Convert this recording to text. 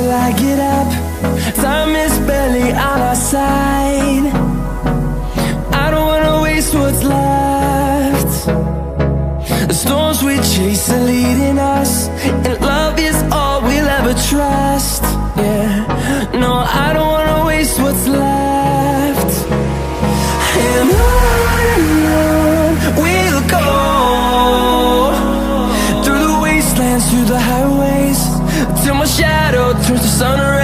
till I get up. Time is barely on our side. I don't wanna waste what's left. The storms we chase are leading us, and love is all we'll ever trust. Yeah, no, I don't wanna waste what's left. And on we'll go, through the wastelands, through the highways, till my shadow turns to sun rays.